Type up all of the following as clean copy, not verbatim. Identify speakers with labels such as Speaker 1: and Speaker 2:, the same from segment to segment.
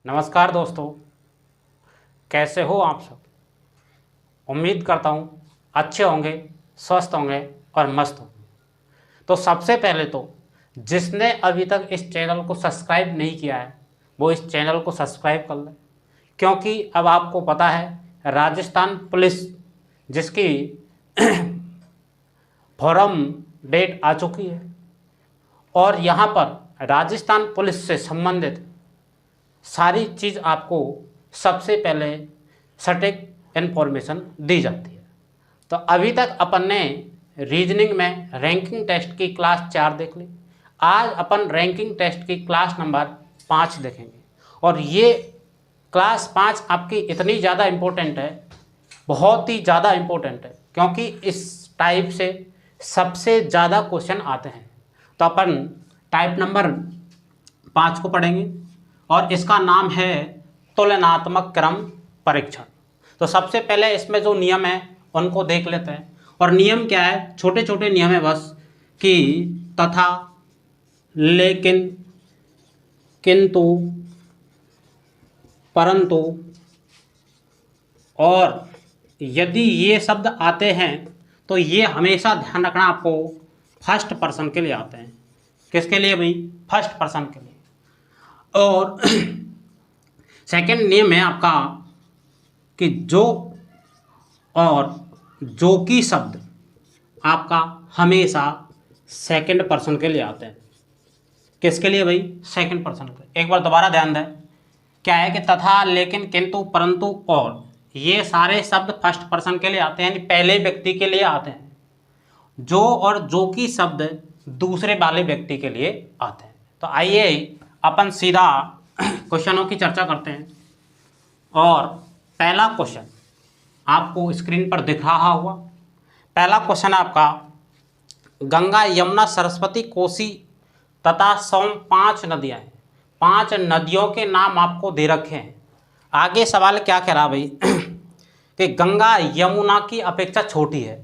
Speaker 1: नमस्कार दोस्तों, कैसे हो आप सब। उम्मीद करता हूँ अच्छे होंगे, स्वस्थ होंगे और मस्त होंगे। तो सबसे पहले तो जिसने अभी तक इस चैनल को सब्सक्राइब नहीं किया है वो इस चैनल को सब्सक्राइब कर ले, क्योंकि अब आपको पता है राजस्थान पुलिस जिसकी फॉर्म डेट आ चुकी है और यहाँ पर राजस्थान पुलिस से संबंधित सारी चीज़ आपको सबसे पहले सटीक इन्फॉर्मेशन दी जाती है। तो अभी तक अपन ने रीजनिंग में रैंकिंग टेस्ट की क्लास 4 देख ली। आज अपन रैंकिंग टेस्ट की क्लास नंबर 5 देखेंगे और ये क्लास 5 आपकी इतनी ज़्यादा इम्पोर्टेंट है, बहुत ही ज़्यादा इम्पोर्टेंट है, क्योंकि इस टाइप से सबसे ज़्यादा क्वेश्चन आते हैं। तो अपन टाइप नंबर 5 को पढ़ेंगे और इसका नाम है तुलनात्मक क्रम परीक्षण। तो सबसे पहले इसमें जो नियम है उनको देख लेते हैं। और नियम क्या है, छोटे छोटे नियम है बस, कि तथा, लेकिन, किंतु, परंतु और यदि ये शब्द आते हैं तो ये हमेशा ध्यान रखना आपको फर्स्ट पर्सन के लिए आते हैं। किसके लिए भाई? फर्स्ट पर्सन के लिए। और सेकंड नियम है आपका कि जो और जो की शब्द आपका हमेशा सेकंड पर्सन के लिए आते हैं। किसके लिए भाई? सेकंड पर्सन के। एक बार दोबारा ध्यान दें, क्या है कि तथा, लेकिन, किंतु, परंतु और ये सारे शब्द फर्स्ट पर्सन के लिए आते हैं, यानी पहले व्यक्ति के लिए आते हैं। जो और जो की शब्द दूसरे वाले व्यक्ति के लिए आते हैं। तो आइए अपन सीधा क्वेश्चनों की चर्चा करते हैं। और पहला क्वेश्चन आपको स्क्रीन पर दिख रहा होगा। पहला क्वेश्चन आपका, गंगा, यमुना, सरस्वती, कोसी तथा सोम 5 नदियां हैं। 5 नदियों के नाम आपको दे रखे हैं। आगे सवाल क्या कह रहा भाई कि गंगा यमुना की अपेक्षा छोटी है।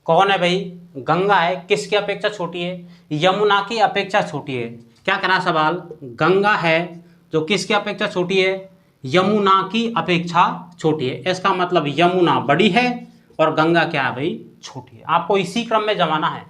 Speaker 1: कौन है भाई? गंगा है, किसकी अपेक्षा छोटी है? यमुना की अपेक्षा छोटी है। क्या कह रहा सवाल? गंगा है जो किसकी अपेक्षा छोटी है? यमुना की अपेक्षा छोटी है। इसका मतलब यमुना बड़ी है और गंगा क्या है भाई? छोटी है। आपको इसी क्रम में जमाना है।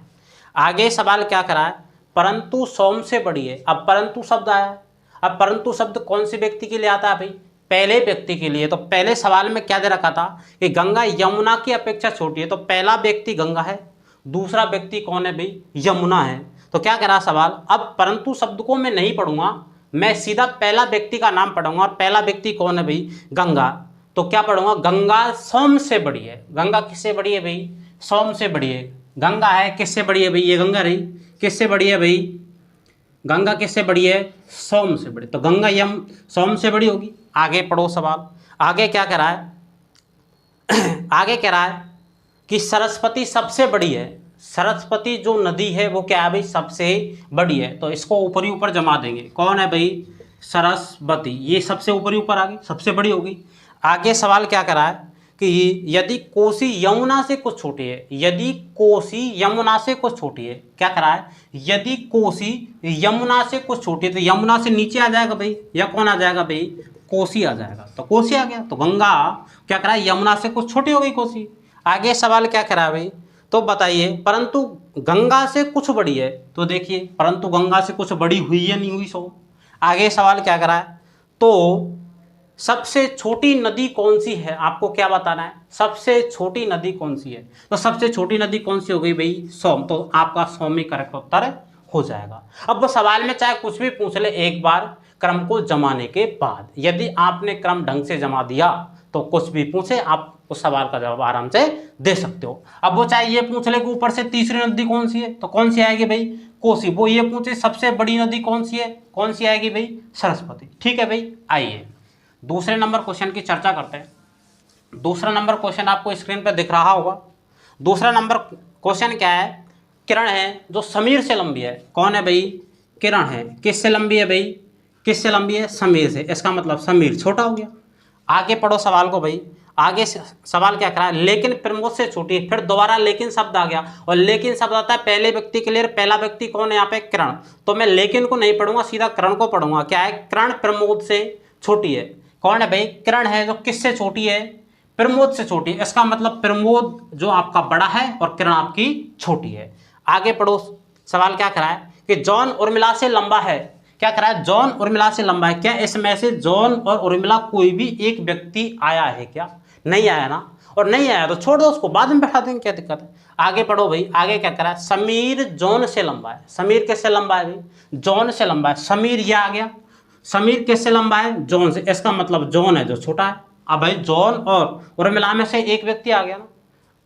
Speaker 1: आगे सवाल क्या करा है? परंतु सोम से बड़ी है। अब परंतु शब्द आया। अब परंतु शब्द कौन से व्यक्ति के लिए आता है भाई? पहले व्यक्ति के लिए। तो पहले सवाल में क्या दे रखा था कि गंगा यमुना की अपेक्षा छोटी है। तो पहला व्यक्ति गंगा है, दूसरा व्यक्ति कौन है भाई? यमुना है। तो क्या कह रहा सवाल, अब परंतु शब्द को मैं नहीं पढ़ूंगा, मैं सीधा पहला व्यक्ति का नाम पढ़ूंगा। और पहला व्यक्ति कौन है भाई? गंगा। तो क्या पढ़ूंगा? गंगा सोम से बड़ी है। गंगा किससे बड़ी है भाई? सोम से बड़ी है। गंगा है, किससे बड़ी है भाई? ये गंगा रही, किससे बड़ी है भाई? गंगा किससे बड़ी है? सोम से बड़ी। तो गंगा यम सोम से बड़ी होगी। आगे पढ़ो सवाल। आगे क्या कह रहा है आगे कह रहा है कि सरस्वती सबसे बड़ी है। सरस्वती जो नदी है वो क्या है भाई? सबसे बड़ी है। तो इसको ऊपर ही ऊपर जमा देंगे। कौन है भाई? सरस्वती। ये सबसे ऊपर ही ऊपर आ गई, सबसे बड़ी होगी। आगे सवाल क्या कर रहा है कि यदि कोसी यमुना से कुछ छोटी है। यदि कोसी यमुना से कुछ छोटी है। क्या कर रहा है? यदि कोसी यमुना से कुछ छोटी है तो यमुना से नीचे आ जाएगा भाई, या कौन आ जाएगा भाई? कोसी आ जाएगा। तो कोसी आ गया। तो गंगा क्या कर रहा है? यमुना से कुछ छोटी हो गई कोसी। आगे सवाल क्या कर रहा है भाई? तो बताइए, परंतु गंगा से कुछ बड़ी है। तो देखिए, परंतु गंगा से कुछ बड़ी हुई या नहीं हुई सो। आगे सवाल क्या कर रहा है? तो सबसे छोटी नदी कौन सी है? आपको क्या बताना है? सबसे छोटी नदी कौन सी है? तो सबसे छोटी नदी कौन सी हो गई भाई? सोम। तो आपका सोम ही करेक्ट उत्तर हो जाएगा। अब वो सवाल में चाहे कुछ भी पूछ ले, एक बार क्रम को जमाने के बाद, यदि आपने क्रम ढंग से जमा दिया तो कुछ भी पूछे आप उस सवाल का जवाब आराम से दे सकते हो। अब वो चाहे ये पूछ ले कि ऊपर से तीसरी नदी कौन सी है, तो कौन सी आएगी भाई? कोसी। वो ये पूछे सबसे बड़ी नदी कौन सी है, कौन सी आएगी भाई? सरस्वती। ठीक है भाई। आइए दूसरे नंबर क्वेश्चन की चर्चा करते हैं। दूसरा नंबर क्वेश्चन आपको स्क्रीन पर दिख रहा होगा। दूसरा नंबर क्वेश्चन क्या है? किरण है जो समीर से लंबी है। कौन है भाई? किरण है। किससे लंबी है भाई? किससे लंबी है? समीर से। इसका मतलब समीर छोटा हो गया। आगे पढ़ो सवाल को भाई। आगे सवाल क्या करा है? लेकिन प्रमोद से छोटी है। फिर दोबारा लेकिन शब्द आ गया, और लेकिन शब्द आता है पहले व्यक्ति के लिए। पहला व्यक्ति कौन है यहाँ पे? किरण। तो मैं लेकिन को नहीं पढ़ूंगा, सीधा करण को पढ़ूंगा। क्या है? किरण प्रमोद से छोटी है। कौन है भाई? किरण है, जो किससे छोटी है? प्रमोद से छोटी है। इसका मतलब प्रमोद जो आपका बड़ा है और किरण आपकी छोटी है। आगे पढ़ो, सवाल क्या करा है कि जॉन उर्मिला से लंबा है। क्या करा है? जॉन उर्मिला से लंबा है। क्या इसमें से जॉन और उर्मिला कोई भी एक व्यक्ति आया है क्या? नहीं आया ना, और नहीं आया तो छोड़ दो उसको, बाद में बैठा देंगे, क्या दिक्कत है। आगे पढ़ो भाई, आगे क्या करा है? समीर जॉन से लंबा है। समीर किससे लंबा है भाई? जॉन से लंबा है। समीर ये आ गया, समीर किससे लंबा है? जॉन से। इसका मतलब जॉन है जो छोटा है। अब भाई जॉन और उर्मिला में से एक व्यक्ति आ गया ना,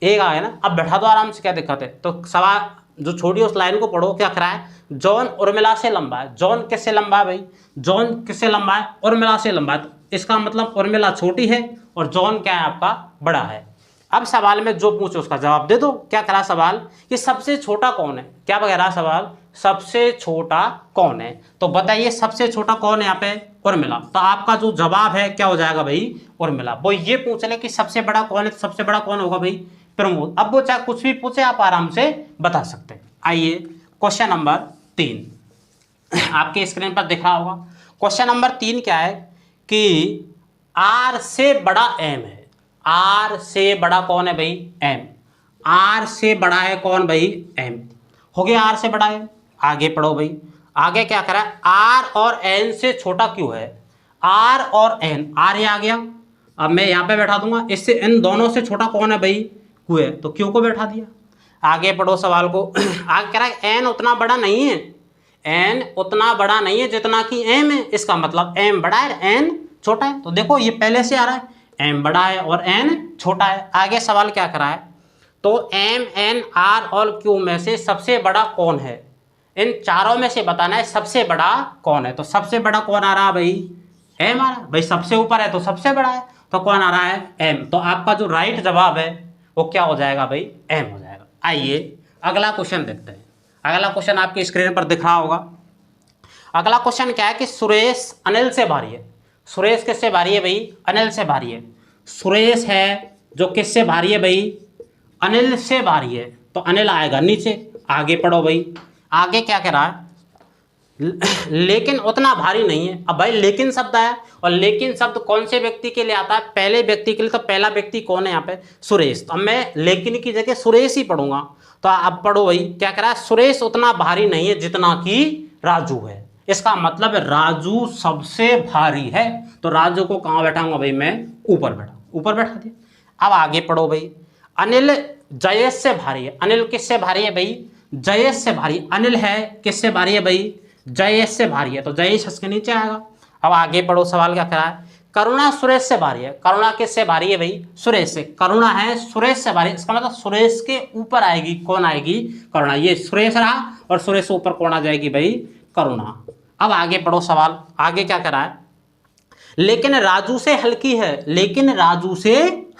Speaker 1: एक आ गया ना, अब बैठा दो आराम से, क्या दिक्कत है। तो सवाल जो छोड़ी उस लाइन को पढ़ो, क्या करा है? जॉन उर्मिला से लंबा है। जॉन किससे लंबा है भाई? जॉन किससे लंबा है? उर्मिला से लंबा है। तो इसका मतलब उर्मिला छोटी है और जॉन क्या है आपका? बड़ा है। अब सवाल में जो पूछो उसका जवाब दे दो। क्या करा सवाल कि सबसे छोटा कौन है? क्या वगैरह सवाल, सबसे छोटा कौन है? तो बताइए सबसे छोटा कौन है यहाँ पे? उर्मिला। तो आपका जो जवाब है क्या हो जाएगा भाई? उर्मिला। वो ये पूछ ले कि सबसे बड़ा कौन है, सबसे बड़ा कौन होगा भाई? प्रमोद। अब वो चाहे कुछ भी पूछे, आप आराम से बता सकते हैं। आइए क्वेश्चन नंबर 3 आपके स्क्रीन पर दिख रहा होगा। क्वेश्चन नंबर 3 क्या है कि आर से बड़ा एम है। आर से बड़ा कौन है भाई? एम। आर से बड़ा है कौन भाई? एम। हो गया आर से बड़ा है। आगे पढ़ो भाई, आगे क्या करा? आर और एन से छोटा क्यों है? आर और एन, आर ये आ गया, अब मैं यहाँ पे बैठा दूंगा, इससे इन दोनों से छोटा कौन है भाई? क्यू है, तो क्यू को बैठा दिया। आगे पढ़ो सवाल को। आगे कह रहा है एन उतना बड़ा नहीं है, एन उतना बड़ा नहीं है जितना कि एम है। इसका मतलब एम बड़ा है, एन छोटा है। तो देखो ये पहले से आ रहा है, एम बड़ा है और एन छोटा है। आगे सवाल क्या करा है? तो एम एन आर और क्यू में से सबसे बड़ा कौन है? इन चारों में से बताना है सबसे बड़ा कौन है। तो सबसे बड़ा कौन आ रहा है भाई? एम आ रहा है भाई, सबसे ऊपर है तो सबसे बड़ा है, तो कौन आ रहा है? एम। तो आपका जो राइट जवाब है वो क्या हो जाएगा भाई? एम हो जाएगा। आइए अगला क्वेश्चन देखते हैं। अगला क्वेश्चन आपके स्क्रीन पर दिख रहा होगा। अगला क्वेश्चन क्या है कि सुरेश अनिल से भारी है। सुरेश किससे भारी है भाई? अनिल से भारी है। सुरेश है जो किससे भारी है भाई? अनिल से भारी है, तो अनिल आएगा नीचे। आगे पढ़ो भाई, आगे क्या कह रहा है? लेकिन उतना भारी नहीं है। अब भाई लेकिन शब्द आया, और लेकिन शब्द कौन से व्यक्ति के लिए आता है? पहले व्यक्ति के लिए। तो पहला व्यक्ति कौन है यहाँ पे? सुरेश। तो अब मैं लेकिन की जगह सुरेश ही पढ़ूंगा। तो अब पढ़ो भाई, क्या कह रहा है? सुरेश उतना भारी नहीं है जितना कि राजू है। इसका मतलब राजू सबसे भारी है। तो राजू को कहाँ बैठाऊंगा भाई? मैं ऊपर बैठा दिया। अब आगे पढ़ो भाई, अनिल जयेश से भारी है। अनिल किससे भारी है भाई? जयेश से भारी। अनिल है किससे भारी है भाई? जयेश से भारी है, तो जयेश इसके नीचे आएगा। अब आगे पढ़ो, सवाल क्या करा है? करुणा सुरेश से भारी है। करुणा किससे भारी है भाई? सुरेश से। करुणा है सुरेश से भारी, इसका मतलब सुरेश के ऊपर आएगी। कौन आएगी? करुणा। ये सुरेश रहा और सुरेश से ऊपर कौन आ जाएगी भाई? करुणा। अब आगे पढ़ो सवाल, आगे क्या करा है? लेकिन राजू से हल्की है। लेकिन राजू से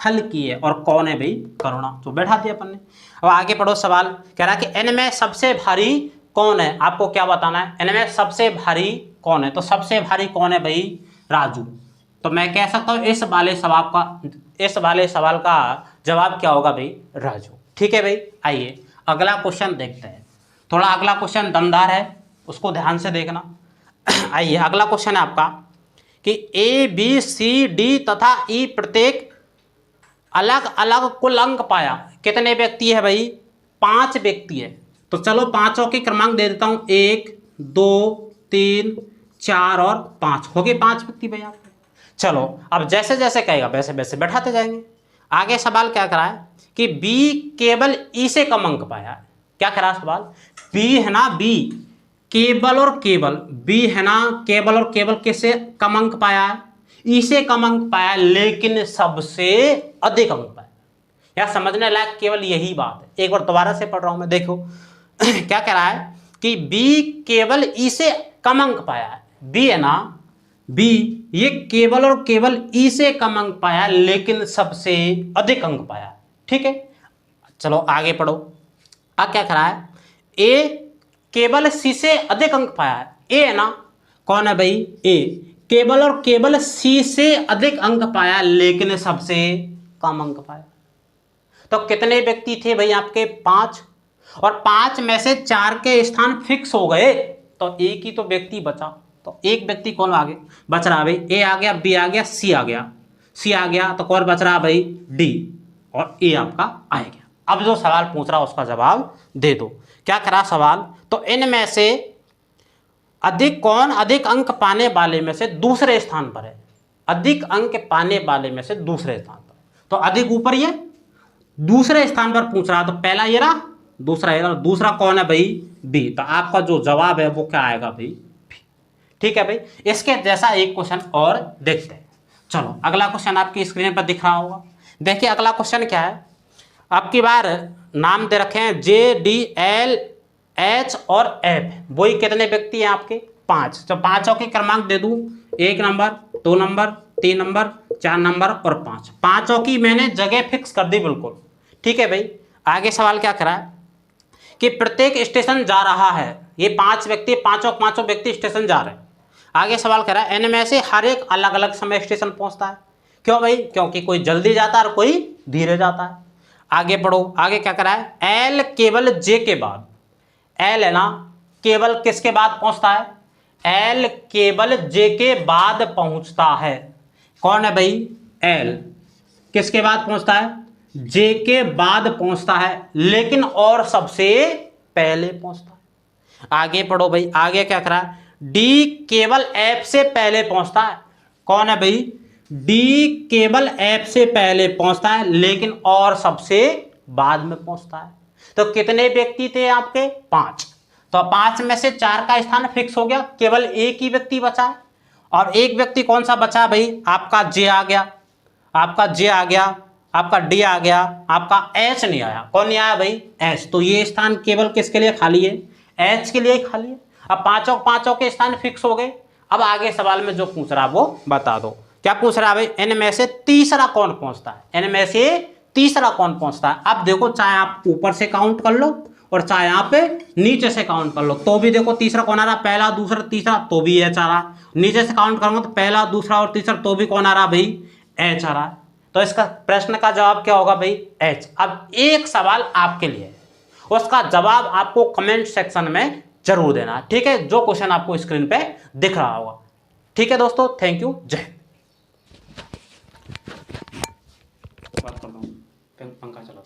Speaker 1: हल्की है, और कौन है भाई? करुणा। तो बैठा दिया अपन ने। अब आगे पढ़ो सवाल, कह रहा है कि एन में सबसे भारी कौन है? आपको क्या बताना है? एन में सबसे भारी कौन है? तो सबसे भारी कौन है भाई? राजू। तो मैं कह सकता हूँ इस वाले सवाल का जवाब क्या होगा भाई? राजू। ठीक है भाई। आइए अगला क्वेश्चन देखते हैं। थोड़ा अगला क्वेश्चन दमदार है, उसको ध्यान से देखना। आइए अगला क्वेश्चन है आपका कि ए बी सी डी तथा ई प्रत्येक अलग अलग कुल अंक पाया। कितने व्यक्ति है भाई? 5 व्यक्ति है। तो चलो पांचों के क्रमांक दे देता हूं, 1 2 3 4 और 5 हो गए 5 व्यक्ति भैया। चलो अब जैसे जैसे कहेगा वैसे वैसे बैठाते जाएंगे। आगे सवाल क्या करा है कि बी केवल ई से कम अंक पाया। क्या करा सवाल? बी है ना, बी केवल और केवल, बी है ना केवल और केवल किससे कम अंक पाया है? ई से कम अंक पाया, लेकिन सबसे अधिक अंक पाया। या समझने लायक केवल यही बात है। एक बार दोबारा से पढ़ रहा हूं मैं, देखो क्या कह रहा है कि बी केवल ई से कम अंक पाया है। बी है ना, बी ये केवल और केवल ई से कम अंक पाया, लेकिन सबसे अधिक अंक पाया। ठीक है, चलो आगे पढ़ो। अब क्या कह रहा है? ए केवल सी से अधिक अंक पाया है। ए है ना, कौन है भाई? ए केवल और केवल सी से अधिक अंक पाया, लेकिन सबसे कम अंक पाया। तो कितने व्यक्ति थे भाई आपके? 5, और 5 में से 4 के स्थान फिक्स हो गए, तो एक ही तो व्यक्ति बचा। तो एक व्यक्ति कौन आगे बच रहा भाई, ए आ गया, बी आ गया, सी आ गया, सी आ गया, तो कौन बच रहा भाई, डी, और ए आपका आ गया। अब जो सवाल पूछ रहा उसका जवाब दे दो। क्या करा सवाल, तो इनमें से कौन अधिक अंक पाने वाले में से दूसरे स्थान पर है, अधिक अंक पाने वाले में से दूसरे स्थान पर, तो अधिक ऊपर ये दूसरे स्थान पर पूछ रहा, तो पहला ये रहा, दूसरा ये रहा, दूसरा कौन है भाई, बी, तो आपका जो जवाब है वो क्या आएगा भाई, बी। ठीक है भाई। इसके जैसा एक क्वेश्चन और देखते हैं। चलो अगला क्वेश्चन आपकी स्क्रीन पर दिख रहा होगा। देखिए अगला क्वेश्चन क्या है, आपकी बार नाम दे रखे हैं जे, डी, एल, एच और एफ, वही कितने व्यक्ति हैं आपके, 5। तो पांचों के क्रमांक दे दूं, 1 नंबर, 2 नंबर, 3 नंबर, 4 नंबर और 5, पांचों की मैंने जगह फिक्स कर दी बिल्कुल। ठीक है भाई। आगे सवाल क्या करा है कि प्रत्येक स्टेशन जा रहा है, ये 5 व्यक्ति, पांचों व्यक्ति स्टेशन जा रहे हैं। आगे सवाल करा है इनमें से हर एक अलग अलग समय स्टेशन पहुंचता है, क्यों भाई, क्योंकि कोई जल्दी जाता है और कोई धीरे जाता है। आगे पढ़ो, आगे क्या करा है, एल केवल जे के बाद, एल है ना, केवल किसके बाद पहुंचता है, एल केवल जे के बाद पहुंचता है। कौन है भाई, एल किसके बाद पहुंचता है, जे के बाद पहुंचता है, लेकिन और सबसे पहले पहुंचता है। आगे पढ़ो भाई, आगे क्या करा, डी केवल एफ से पहले पहुंचता है। कौन है भाई, डी केवल एफ से पहले पहुंचता है, लेकिन और सबसे बाद में पहुंचता है। तो कितने व्यक्ति थे आपके, 5, तो 5 में से 4 का स्थान फिक्स हो गया, केवल एक ही व्यक्ति बचा है। और एक व्यक्ति कौन सा बचा भाई, आपका जे आ गया, आपका जे आ गया, आपका डी आ गया, आपका एच नहीं आया। कौन नहीं आया भाई, एच। तो ये स्थान केवल किसके लिए खाली है, एच के लिए खाली है। अब पांचों के स्थान फिक्स हो गए। अब आगे सवाल में जो पूछ रहा वो बता दो। क्या पूछ रहा है भाई, इनमें से तीसरा कौन पहुंचता है, इनमें से तीसरा कौन पहुंचता है। अब देखो, चाहे आप ऊपर से काउंट कर लो और चाहे आप नीचे से काउंट कर लो, तो भी देखो तीसरा कौन आ रहा, पहला, दूसरा, तीसरा, तो भी एच आ रहा। नीचे से काउंट करूंगा तो पहला, दूसरा और तीसरा, तो भी कौन आ रहा भाई, एच आ रहा। तो इसका प्रश्न का जवाब क्या होगा भाई, एच। अब एक सवाल आपके लिए, उसका जवाब आपको कमेंट सेक्शन में जरूर देना। ठीक है, जो क्वेश्चन आपको स्क्रीन पे दिख रहा होगा। ठीक है दोस्तों, थैंक यू, जय। बात करता हूँ, पंखा चला।